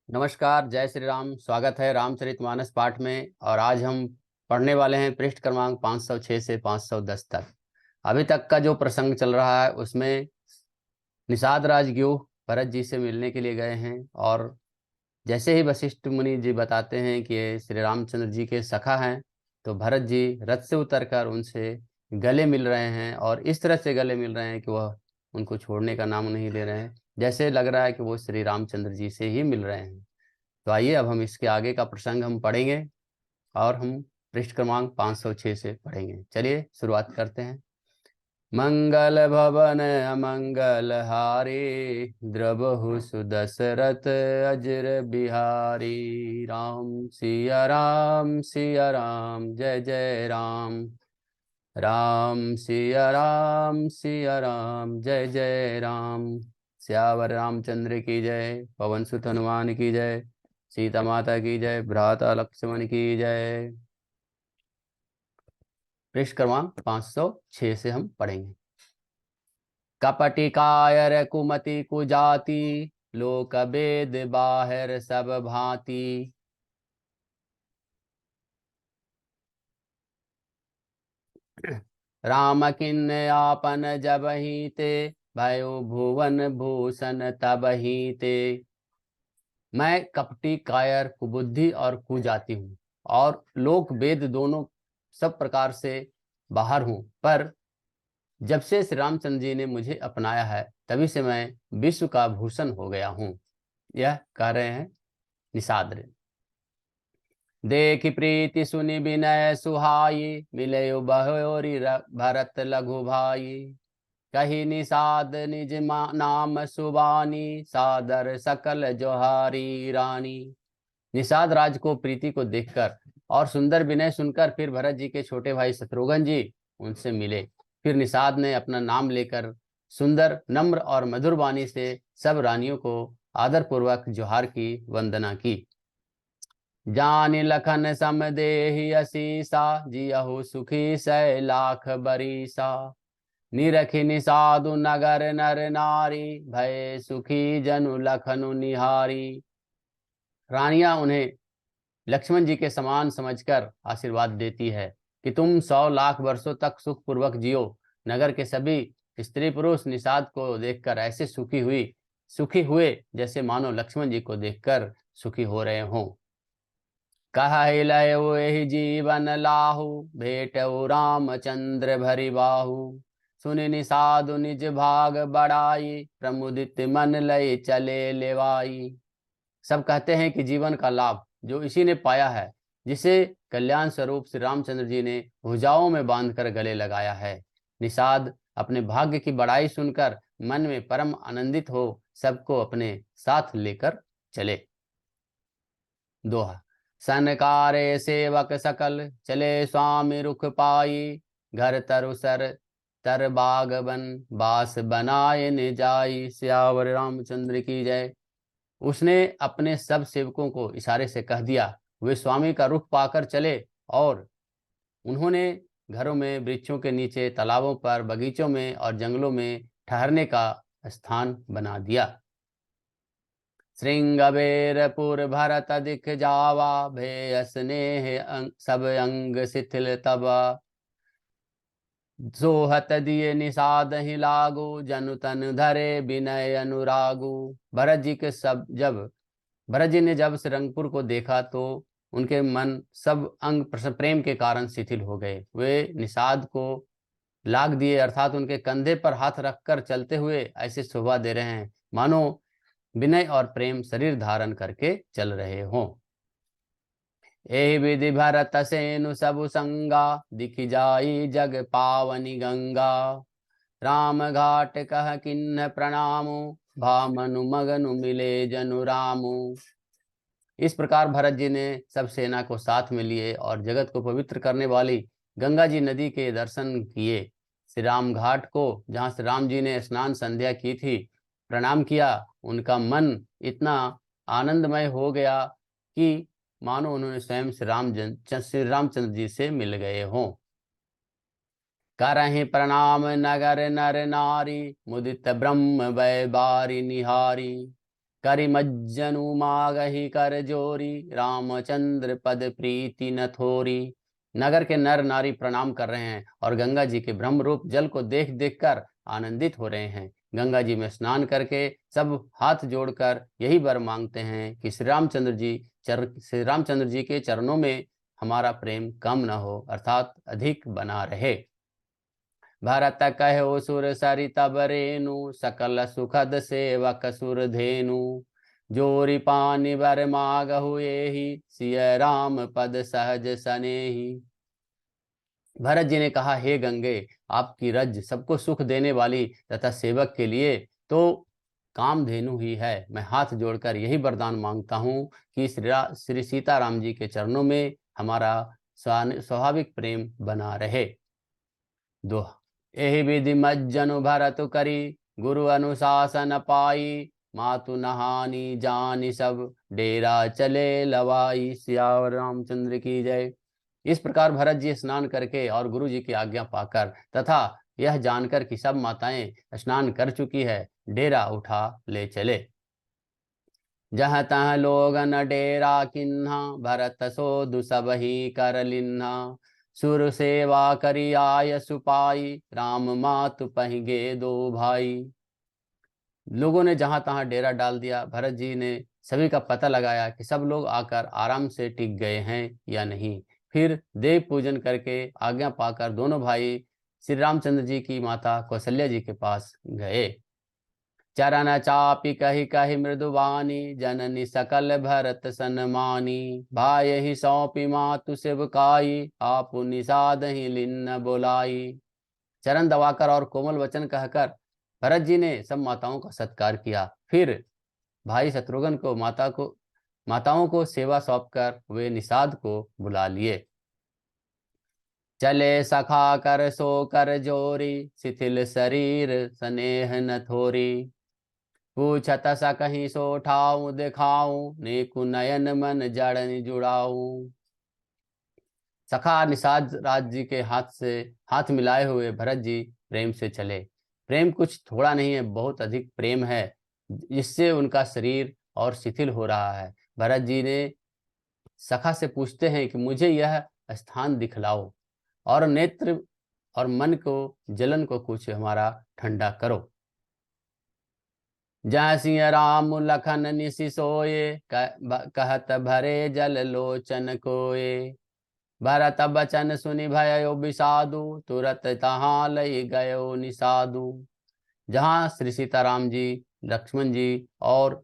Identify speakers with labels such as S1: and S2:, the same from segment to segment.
S1: नमस्कार, जय श्री राम। स्वागत है रामचरितमानस पाठ में। और आज हम पढ़ने वाले हैं पृष्ठ क्रमांक 506 से 510 तक। अभी तक का जो प्रसंग चल रहा है उसमें निषाद राजगुह भरत जी से मिलने के लिए गए हैं। और जैसे ही वशिष्ठ मुनि जी बताते हैं कि ये श्री रामचंद्र जी के सखा हैं, तो भरत जी रथ से उतरकर उनसे गले मिल रहे हैं। और इस तरह से गले मिल रहे हैं कि वह उनको छोड़ने का नाम नहीं ले रहे हैं, जैसे लग रहा है कि वो श्री रामचंद्र जी से ही मिल रहे हैं। तो आइए अब हम इसके आगे का प्रसंग हम पढ़ेंगे और हम पृष्ठ क्रमांक 506 से पढ़ेंगे। चलिए शुरुआत करते हैं। मंगल भवन अमंगल हारी, द्रबहु सुदशरथ अजर बिहारी। सिया राम जय जय राम। सिया राम जय जय राम। सियावर रामचंद्र की जय। पवन सुत हनुमान की जय। सीता माता की जय। भ्राता लक्ष्मण की जय। पृष्ठ क्रमांक 506 से हम पढ़ेंगे। कपटी कायर कुमति कुजाति, लोक वेद बाहिर सब भांति। राम किन्ह आपन जबहि ते, भयो भुवन भूषण तबहि ते। मैं कपटी कायर कुबुद्धि और कुजाति हूँ, और लोक वेद दोनों सब प्रकार से बाहर हूँ। पर जब से श्री रामचंद्र जी ने मुझे अपनाया है, तभी से मैं विश्व का भूषण हो गया हूँ। यह कह रहे हैं निषाद। देख प्रीति सुनि विनय सुहाई, मिले बहोरी भरत लघु भाई। कही निषाद निज नाम सुबानी, सादर सकल जोहारी रानी। निषाद राज को प्रीति को देखकर और सुंदर विनय सुनकर फिर भरत जी के छोटे भाई शत्रुघ्न जी उनसे मिले। फिर निषाद ने अपना नाम लेकर सुंदर नम्र और मधुर वाणी से सब रानियों को आदर पूर्वक जोहार की वंदना की। जानि लखन सम देहि असीसा, जियहु सुखी सै लाख बरीसा। निरखि निषादु नगर नर नारी, भय सुखी जनु लखनु निहारी। रानियां उन्हें लक्ष्मण जी के समान समझकर आशीर्वाद देती है कि तुम 100 लाख वर्षों तक सुखपूर्वक जियो। नगर के सभी स्त्री पुरुष निषाद को देखकर ऐसे सुखी हुए जैसे मानो लक्ष्मण जी को देखकर सुखी हो रहे हों। कहहि लयो एहि जीवन लाहु, भेटऊ रामचंद्र भरि बाहु। सुनि निषादु निज भाग बढ़ाई, प्रमुदित मन लय चले लेवाई। सब कहते हैं कि जीवन का लाभ जो इसी ने पाया है, जिसे कल्याण स्वरूप श्री रामचंद्र जी ने भुजाओं में बांधकर गले लगाया है। निषाद अपने भाग्य की बड़ाई सुनकर मन में परम आनंदित हो सबको अपने साथ लेकर चले। दोहा। सनकारे सेवक सकल, चले स्वामी रुख पाई। घर तरु सर तर बाग बन, बास बनाए ने जाई। सियावर रामचंद्र की जय। उसने अपने सब सेवकों को इशारे से कह दिया। वे स्वामी का रुख पाकर चले और उन्होंने घरों में, वृक्षों के नीचे, तालाबों पर, बगीचों में और जंगलों में ठहरने का स्थान बना दिया। श्रृंगबेरपुर भरत दिख जावा, भेय स्नेह सब अंग शिथिल तबा। सोहत दिए निषाद ही लागू, जनु तन धरे विनय अनुरागु। भरत जी ने जब श्रृंगपुर को देखा तो उनके मन सब अंग प्रेम के कारण शिथिल हो गए। वे निषाद को लाग दिए, अर्थात उनके कंधे पर हाथ रखकर चलते हुए ऐसे शोभा दे रहे हैं मानो विनय और प्रेम शरीर धारण करके चल रहे हों। एहि विधि भरत सेनु सबु संगा, दिखि जाई जग पावनी गंगा। राम घाट कह किन्ह प्रणामु, भामनु मगनु मिले जनु रामु। इस प्रकार भरत जी ने सब सेना को साथ में लिए और जगत को पवित्र करने वाली गंगा जी नदी के दर्शन किए। श्री राम घाट को, जहाँ श्री राम जी ने स्नान संध्या की थी, प्रणाम किया। उनका मन इतना आनंदमय हो गया कि मानो उन्होंने स्वयं श्री रामचंद्र जी से मिल गए हों। करहि प्रणाम नगर नर नारी, मुदित ब्रह्म वै बारी निहारी। करि मज्जनु मागहि कर जोरी, रामचंद्र पद प्रीति न थोरी। नगर के नर नारी प्रणाम कर रहे हैं और गंगा जी के ब्रह्म रूप जल को देख देख कर आनंदित हो रहे हैं। गंगा जी में स्नान करके सब हाथ जोड़कर यही वर मांगते हैं कि श्री रामचंद्र जी के चरणों में हमारा प्रेम कम न हो, अर्थात अधिक बना रहे। भरत कहो सुर सरिता बरेनु, सकल सुखद सेवक सुर धेनु। जोरी पानी बर मागहु एहि, सिय राम पद सहज सनेही। भरत जी ने कहा, हे गंगे, आपकी रज सबको सुख देने वाली तथा सेवक के लिए तो कामधेनु ही है। मैं हाथ जोड़कर यही वरदान मांगता हूँ कि श्री सीताराम जी के चरणों में हमारा स्वाभाविक प्रेम बना रहे। दोहा। एहि विधि मज्जनु भरत करी, गुरु अनुशासन पाई। मातु नहानी जानी सब, डेरा चले लवाई। सियावर रामचंद्र की जय। इस प्रकार भरत जी स्नान करके और गुरु जी की आज्ञा पाकर तथा यह जानकर कि सब माताएं स्नान कर चुकी है, डेरा उठा ले चले। जहाँ तहाँ लोगन डेरा किन्हा, भरत सोधु सब ही कर लिन्हा। सुर सेवा करी आय सुपाई, राम मातु पहिगे दो भाई। लोगों ने जहां तहां डेरा डाल दिया। भरत जी ने सभी का पता लगाया कि सब लोग आकर आराम से टिक गए हैं या नहीं। फिर देव पूजन करके आज्ञा पाकर दोनों भाई श्री रामचंद्र जी की माता कौशल्या जी के पास गए। चरण चापी कही कही मृदुवानी, जननी सकल भरत सन्मानी। भाई ही सौंपी मातु सेवकाई, आपु निषाद ही लिन्न बोलाई। चरण दबाकर और कोमल वचन कहकर भरत जी ने सब माताओं का सत्कार किया। फिर भाई शत्रुघ्न को माताओं को सेवा सौंपकर वे निषाद को बुला लिए। चले सखा कर सो कर जोरी, शिथिल शरीर स्नेह न थोरी। पूछत सा कहीं सो ठाऊं दिखाऊं, नेकु नयन मन जड़न जुड़ाऊं। सखा निषाद राज जी के हाथ मिलाए हुए भरत जी प्रेम से चले। प्रेम कुछ थोड़ा नहीं है, बहुत अधिक प्रेम है, जिससे उनका शरीर और शिथिल हो रहा है। भरत जी ने सखा से पूछते हैं कि मुझे यह स्थान दिखलाओ और नेत्र और मन को जलन को कुछ हमारा ठंडा करो। जहाँ सिंह राम लखन निसि सोये, कहत भरे जल लोचन कोये। भरत बचन सुनि भयो विषादु, तुरत तहाँ लई गयो निषादु। जहाँ श्री सीताराम जी, लक्ष्मण जी और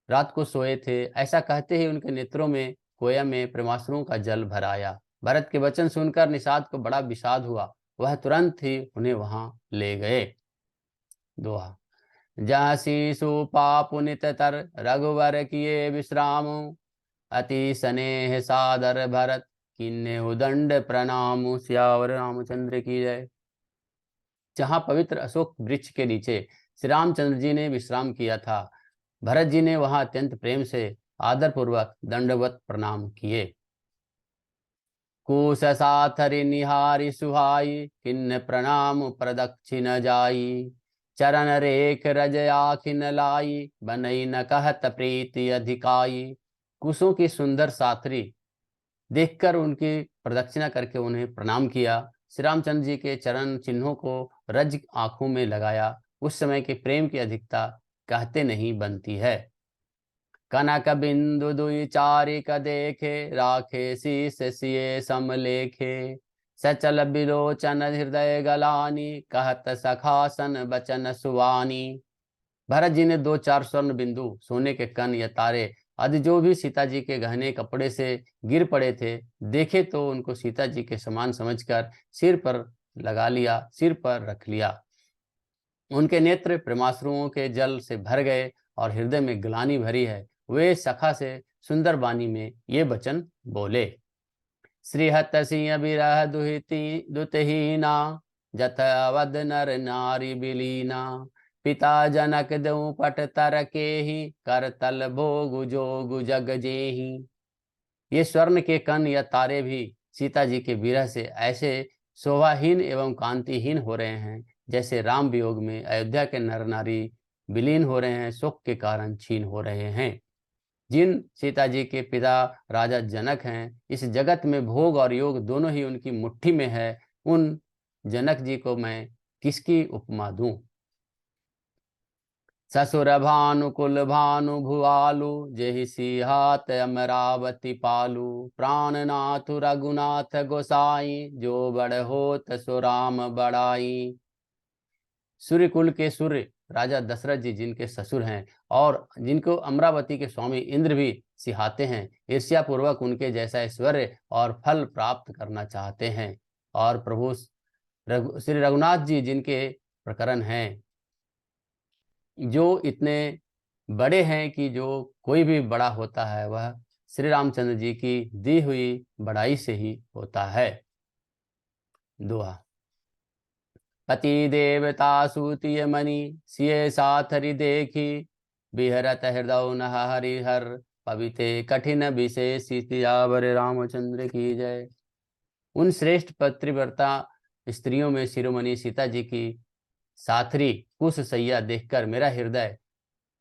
S1: रात को सोए थे, ऐसा कहते ही उनके नेत्रों में कोया में प्रेमाश्रुओं का जल भर आया। भरत के वचन सुनकर निषाद को बड़ा विषाद हुआ। वह तुरंत ही उन्हें वहां ले गए। दोहा। जहाँ शीशु पापुनित तर, रघुवर किए विश्राम। अति स्नेह सादर भरत, किन्ने उदंड प्रणाम। सियावर रामचंद्र की जय। जहाँ पवित्र अशोक वृक्ष के नीचे श्री रामचंद्र जी ने विश्राम किया था, भरत जी ने वहां अत्यंत प्रेम से आदर पूर्वक दंडवत प्रणाम किए। कुश साथरि निहारी सुहाई, किन्न प्रणाम प्रदक्षिण जाई। चरण रेख रज आखिन लाई, बनई न कहत प्रीति अधिकाई। कुशों की सुंदर साथरी देखकर उनकी प्रदक्षिणा करके उन्हें प्रणाम किया। श्री रामचंद्र जी के चरण चिन्हों को रज आंखों में लगाया। उस समय के प्रेम की अधिकता कहते नहीं बनती है। कनक बिंदु दुई चारिक देखे, राखे शीस सिए समलेखे। सचल बिलोचन हृदय गलानी, कहत सखासन बचन सुवानी। भरत जी ने 2-4 स्वर्ण बिंदु सोने के कण या तारे आदि जो भी सीता जी के गहने कपड़े से गिर पड़े थे, देखे तो उनको सीता जी के समान समझकर सिर पर लगा लिया, सिर पर रख लिया। उनके नेत्र प्रेमाश्रुओं के जल से भर गए और हृदय में ग्लानि भरी है। वे सखा से सुंदर वाणी में ये वचन बोले। श्रीहत सिंह बिरह दुतहीना, जथ अवध नर नारी बिलीना। पिता जनक दऊ पट तर के ही, कर तल भोग जोग जग जेही। ये स्वर्ण के कण या तारे भी सीता जी के विरह से ऐसे शोभाहीन एवं कांतिहीन हो रहे हैं, जैसे राम वियोग में अयोध्या के नर नारी विलीन हो रहे हैं, शोक के कारण छीन हो रहे हैं। जिन सीता जी के पिता राजा जनक हैं, इस जगत में भोग और योग दोनों ही उनकी मुट्ठी में है, उन जनक जी को मैं किसकी उपमा दूं? ससुर भानु कुल भानु भुआलु, जेहि सिहात अमरावती पालू। प्राणनाथ रघुनाथ गोसाई, जो बड़ होत सो राम बड़ाई। सूर्य कुल के सूर्य राजा दशरथ जी जिनके ससुर हैं और जिनको अमरावती के स्वामी इंद्र भी सिहाते हैं, ईर्ष्या पूर्वक उनके जैसा ऐश्वर्य और फल प्राप्त करना चाहते हैं। और प्रभु श्री रघुनाथ जी जिनके प्रकरण हैं, जो इतने बड़े हैं कि जो कोई भी बड़ा होता है वह श्री रामचंद्र जी की दी हुई बड़ाई से ही होता है। दोहा। पति देवता सूतिय मणि, सिय साथरि देखी। बिहरत हृदय नह हरिहर, पविते कठिन विशेष सियावर रामचंद्र की जय। उन श्रेष्ठ पतिव्रता स्त्रियों में शिरोमणि सीता जी की साथरी कुश सैया देखकर मेरा हृदय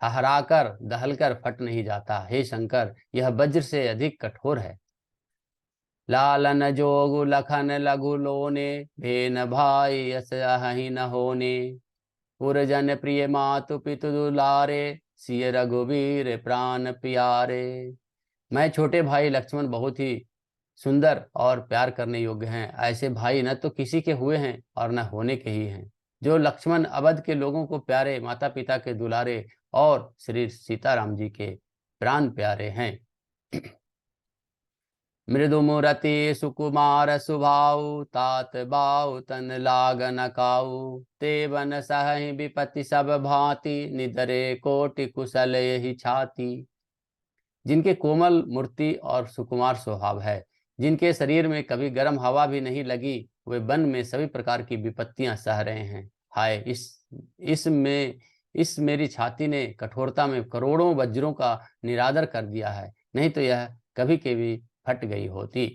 S1: हहराकर दहलकर फट नहीं जाता। हे शंकर, यह वज्र से अधिक कठोर है। लालन जोगु लखन लघु लोने, भेन भाई यस अहि न होने। पुरजन प्रिय मातु पितु दुलारे, सिय रघुवीर प्राण प्यारे। मैं छोटे भाई लक्ष्मण बहुत ही सुंदर और प्यार करने योग्य हैं। ऐसे भाई न तो किसी के हुए हैं और न होने के ही हैं। जो लक्ष्मण अवध के लोगों को प्यारे, माता पिता के दुलारे और श्री सीताराम जी के प्राण प्यारे हैं। मृदु मुरति सुकुमार सुभाऊ, तात बाऊ तन लागन काऊ। ते बन सहहि विपति सब भांति, निधरे कोटि कुशल यही छाती। जिनके कोमल मूर्ति और सुकुमार स्वभाव है, जिनके शरीर में कभी गर्म हवा भी नहीं लगी, वे वन में सभी प्रकार की विपत्तियां सह रहे हैं। हाय, इस मेरी छाती ने कठोरता में करोड़ों वज्रों का निरादर कर दिया है, नहीं तो यह कभी कभी फट गई होती।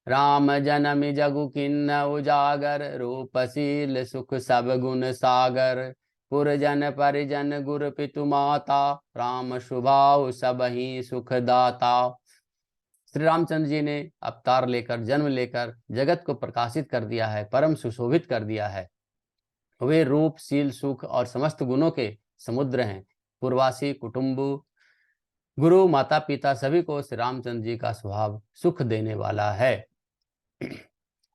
S1: राम जनमि जगु किन्न उजागर, रूपशील सुख सब गुण सागर। पुरजन परिजन गुर पितु माता, राम स्वभाव सब ही सुख दाता। श्री रामचंद्र जी ने अवतार लेकर जन्म लेकर जगत को प्रकाशित कर दिया है, परम सुशोभित कर दिया है। वे रूप शील सुख और समस्त गुणों के समुद्र हैं। पूर्वासी कुटुंबु गुरु माता पिता सभी को श्री रामचंद्र जी का स्वभाव सुख देने वाला है।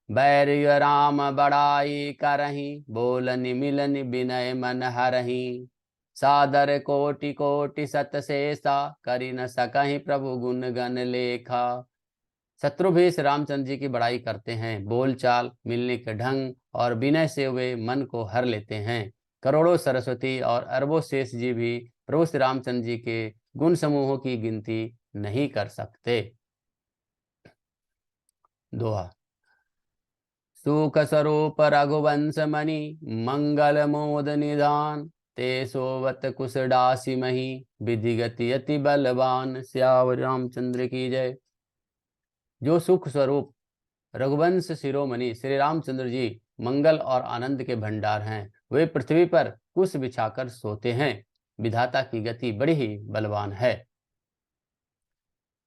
S1: बैरिय राम बड़ाई करही, बोलनि मिलनि विनय मन हरही। सादर कोटि कोटि सत शेषा, करि न सकहि प्रभु गुण गण लेखा। शत्रु भी श्री रामचंद्र जी की बड़ाई करते हैं। बोलचाल, मिलने के ढंग और विनय से वे मन को हर लेते हैं। करोड़ों सरस्वती और अरबों शेष जी भी प्रभु श्री रामचंद्र जी के गुण समूहों की गिनती नहीं कर सकते। दोहा। सुख स्वरूप रघुवंश मणि, मंगल मोद निधान। ते सोवत कुश डासी मही, विधि गति अति बलवान। श्यावर रामचंद्र की जय। जो सुख स्वरूप रघुवंश शिरोमणि श्री रामचंद्र जी मंगल और आनंद के भंडार हैं, वे पृथ्वी पर कुश बिछाकर सोते हैं। विधाता की गति बड़ी ही बलवान है।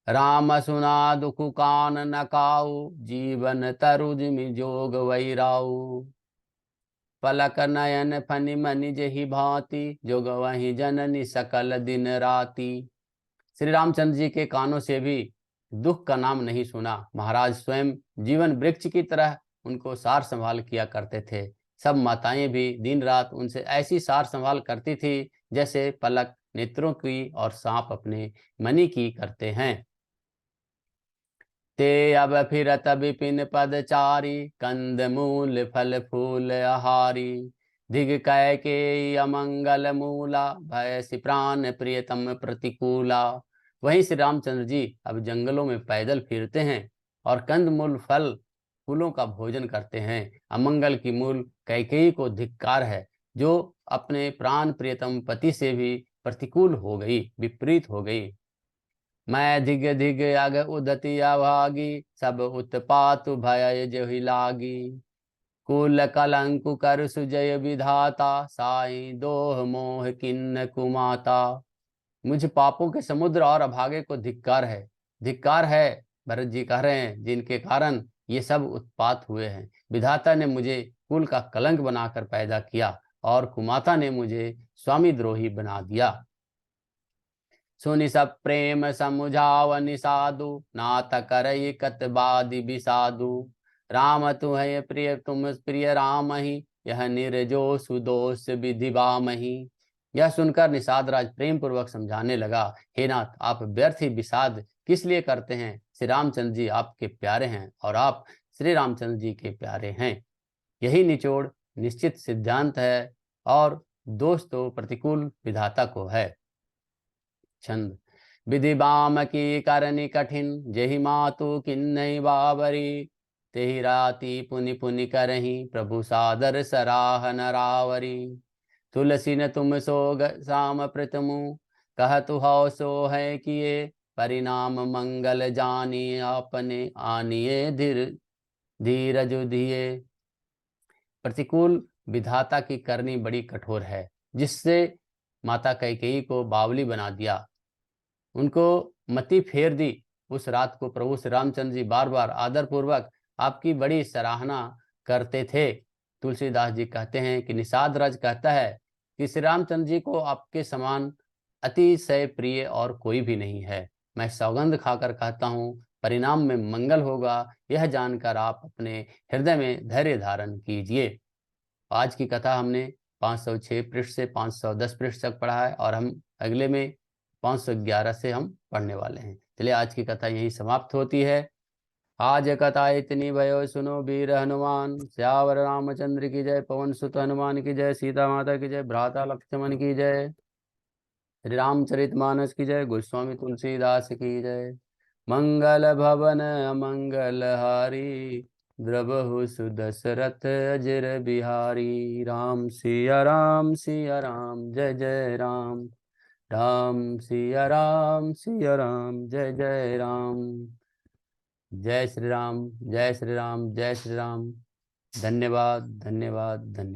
S1: राम सुना दुख कान न काऊ, जीवन तरु जिमि जोग वैराऊ। पलक नयन फनि मनि जेहि भांति, जोग वही जननी सकल दिन राति। श्री रामचंद्र जी के कानों से भी दुख का नाम नहीं सुना। महाराज स्वयं जीवन वृक्ष की तरह उनको सार संभाल किया करते थे। सब माताएं भी दिन रात उनसे ऐसी सार संभाल करती थी जैसे पलक नेत्रों की और सांप अपने मणि की करते हैं। ते अब फिरत विपिन पदचारी, कंद मूल फल फूल आहारी। धिग कह के अमंगल मूला, भय सि प्राण प्रियतम प्रतिकूला। वहीं श्री रामचंद्र जी अब जंगलों में पैदल फिरते हैं और कंद मूल फल फूलों का भोजन करते हैं। अमंगल की मूल कैकेयी को धिक्कार है, जो अपने प्राण प्रियतम पति से भी प्रतिकूल हो गई, विपरीत हो गई। मैं धिग धिग अग उदति अभागी, सब उत्पात भय जेहि लागी। कुल कलंक कर सुजय विधाता, साई दोह मोह किन्न कुमाता। मुझ पापों के समुद्र और अभागे को धिक्कार है, धिक्कार है, भरत जी कह रहे हैं, जिनके कारण ये सब उत्पात हुए हैं। विधाता ने मुझे कुल का कलंक बनाकर पैदा किया और कुमाता ने मुझे स्वामी द्रोही बना दिया। सुनि सब प्रेम समुझाव निसाधु, नाथ करई कतबादि बिसाधु। राम तुम्हें प्रिय तुम प्रिय राम ही, यह निर्जो सुदोष विधि बामहि। यह सुनकर निषाद राज प्रेम पूर्वक समझाने लगा, हे नाथ, आप व्यर्थ ही विषाद किस लिए करते हैं? श्री रामचंद्र जी आपके प्यारे हैं और आप श्री रामचंद्र जी के प्यारे हैं। यही निचोड़ निश्चित सिद्धांत है और दोष तो प्रतिकूल विधाता को है। छंद। विधि बाम की करनी कठिन, जेहि मातु किन्नई बाबरी। तेहि राति पुनि पुनि करही, प्रभु सादर सराह नरावरी। तुलसी न तुम सो साम प्रतमु, कहतु हौ सो है किए। परिणाम मंगल जानी, आपने आनिए धीर धीरज दिए। प्रतिकूल विधाता की करनी बड़ी कठोर है, जिससे माता कैकेयी को बावली बना दिया, उनको मति फेर दी। उस रात को प्रभु श्री रामचंद्र जी बार बार आदर पूर्वक आपकी बड़ी सराहना करते थे। तुलसीदास जी कहते हैं कि निषाद राज कहता है कि श्री रामचंद्र जी को आपके समान अतिशय प्रिय और कोई भी नहीं है। मैं सौगंध खाकर कहता हूँ, परिणाम में मंगल होगा, यह जानकर आप अपने हृदय में धैर्य धारण कीजिए। आज की कथा हमने 506 पृष्ठ से 510 पृष्ठ तक पढ़ा है और हम अगले में 511 से हम पढ़ने वाले हैं। चलिए आज की कथा यही समाप्त होती है। आज कथा इतनी भयो सुनो वीर हनुमान, श्यावर रामचंद्र की जय, पवन सुत हनुमान की जय, सीता माता की जय, भ्राता लक्ष्मण की जय, श्री रामचरित मानस की जय, गोस्वामी तुलसीदास की जय। मंगल भवन अमंगल हारी, द्रवहु सुदशरथ अजर बिहारी। राम सिया राम सिया राम, जय जय राम। राम सिया राम सिया राम, जय जय राम। जय श्री राम, जय श्री राम, जय श्री राम। धन्यवाद धन्यवाद धन्यवाद।